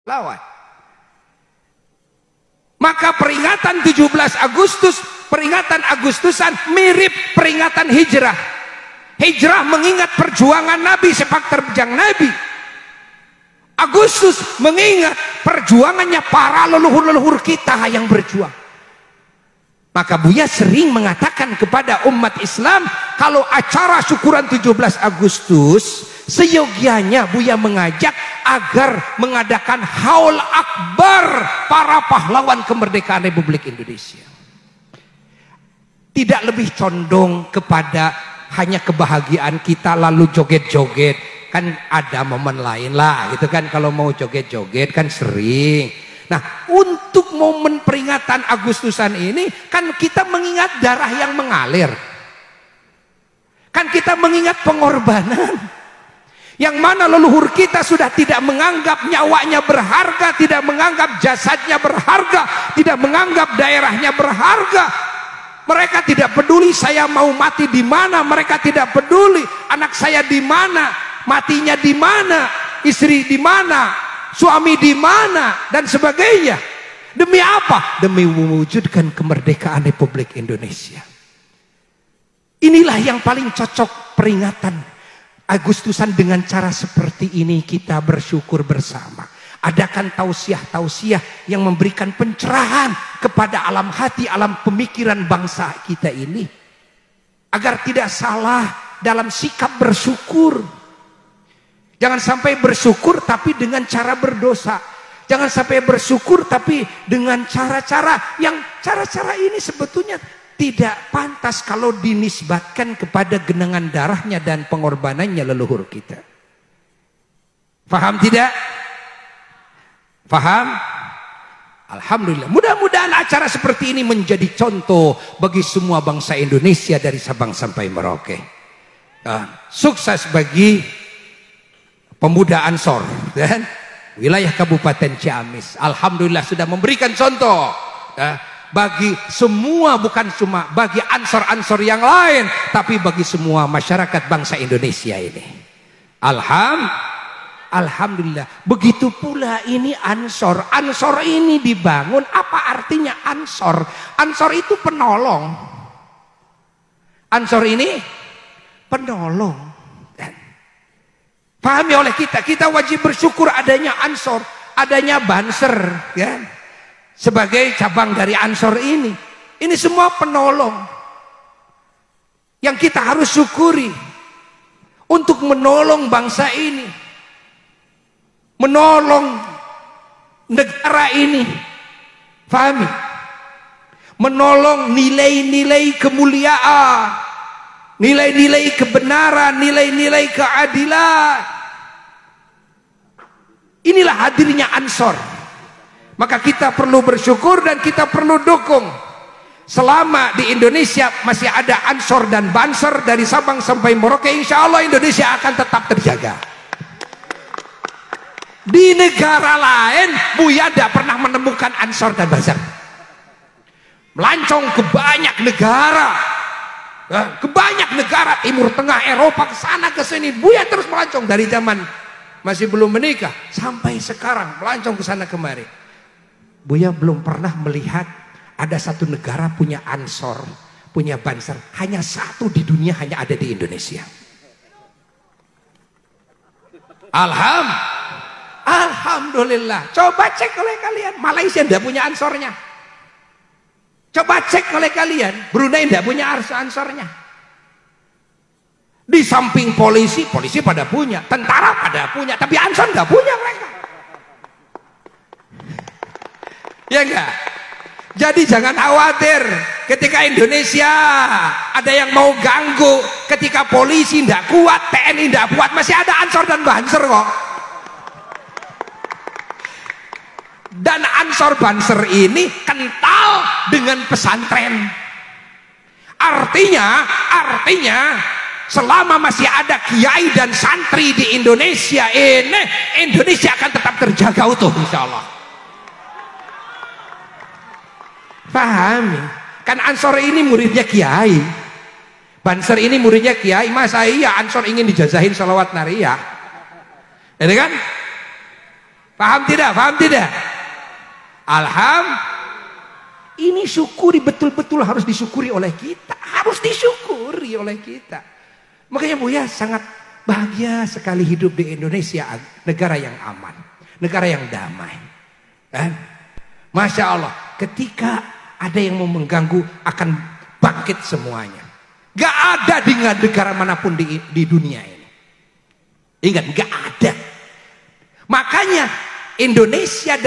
lawan. Maka peringatan 17 Agustus, peringatan Agustusan mirip peringatan hijrah. Hijrah mengingat perjuangan Nabi, sepak terjang Nabi. Agustus mengingat perjuangannya para leluhur-leluhur kita yang berjuang. Maka Buya sering mengatakan kepada umat Islam, kalau acara syukuran 17 Agustus, seyogianya Buya mengajak agar mengadakan haul akbar para pahlawan kemerdekaan Republik Indonesia. Tidak lebih condong kepada hanya kebahagiaan kita lalu joget-joget. Kan ada momen lain lah gitu kan, kalau mau joget-joget kan sering. Nah, untuk momen peringatan Agustusan ini kan kita mengingat darah yang mengalir. Kan kita mengingat pengorbanan. Yang mana leluhur kita sudah tidak menganggap nyawanya berharga, tidak menganggap jasadnya berharga, tidak menganggap daerahnya berharga. Mereka tidak peduli saya mau mati di mana, mereka tidak peduli anak saya di mana, matinya di mana, istri di mana, suami di mana, dan sebagainya. Demi apa? Demi mewujudkan kemerdekaan Republik Indonesia. Inilah yang paling cocok peringatan Agustusan. Dengan cara seperti ini kita bersyukur bersama. Adakan tausiah-tausiah yang memberikan pencerahan kepada alam hati, alam pemikiran bangsa kita ini, agar tidak salah dalam sikap bersyukur. Jangan sampai bersyukur tapi dengan cara berdosa. Jangan sampai bersyukur tapi dengan cara-cara yang cara-cara ini sebetulnya tidak pantas kalau dinisbatkan kepada genangan darahnya dan pengorbanannya leluhur kita. Faham tidak? Faham? Alhamdulillah. Mudah-mudahan acara seperti ini menjadi contoh bagi semua bangsa Indonesia dari Sabang sampai Merauke. Sukses bagi pemuda Ansor dan wilayah Kabupaten Ciamis. Alhamdulillah sudah memberikan contoh bagi semua, bukan cuma bagi ansor-ansor yang lain, tapi bagi semua masyarakat bangsa Indonesia ini. Alhamdulillah. Begitu pula ini ansor. Ansor ini dibangun, apa artinya ansor? Ansor itu penolong. Ansor ini penolong. Pahami oleh kita, kita wajib bersyukur adanya ansor, adanya banser, kan? Sebagai cabang dari ansor ini. Ini semua penolong yang kita harus syukuri untuk menolong bangsa ini, menolong negara ini. Pahami? Menolong nilai-nilai kemuliaan, nilai-nilai kebenaran, nilai-nilai keadilan. Inilah hadirnya ansor. Maka kita perlu bersyukur dan kita perlu dukung. Selama di Indonesia masih ada ansor dan banser dari Sabang sampai Merauke, insya Allah Indonesia akan tetap terjaga. Di negara lain Buya tidak pernah menemukan ansor dan banser. Melancong ke banyak negara, ke banyak negara Timur Tengah, Eropa, ke sana ke sini. Buya terus melancong dari zaman masih belum menikah sampai sekarang, melancong ke sana kemari. Buya belum pernah melihat ada satu negara punya ansor, punya banser. Hanya satu di dunia, hanya ada di Indonesia. Alhamdulillah. Coba cek oleh kalian, Malaysia tidak punya ansornya. Coba cek oleh kalian, Brunei tidak punya ansornya. Di samping polisi pada punya, tentara pada punya, tapi ansor nggak punya mereka. Ya enggak? Jadi jangan khawatir ketika Indonesia ada yang mau ganggu, ketika polisi tidak kuat, TNI tidak kuat, masih ada ansor dan banser kok. Dan ansor banser ini kental dengan pesantren. Artinya selama masih ada kiai dan santri di Indonesia ini, Indonesia akan tetap terjaga utuh insya Allah. Pahami? Kan ansor ini muridnya kiai, banser ini muridnya kiai. Masa iya ansor ingin dijazahin sholawat nariyah? Ini kan? Paham tidak? Paham tidak? Ini syukuri, betul-betul harus disyukuri oleh kita. Harus disyukuri oleh kita. Makanya Buya sangat bahagia sekali hidup di Indonesia, negara yang aman, negara yang damai. Masya Allah, ketika ada yang mau mengganggu akan bangkit semuanya. Gak ada di negara manapun di dunia ini. Ingat, gak ada. Makanya Indonesia dan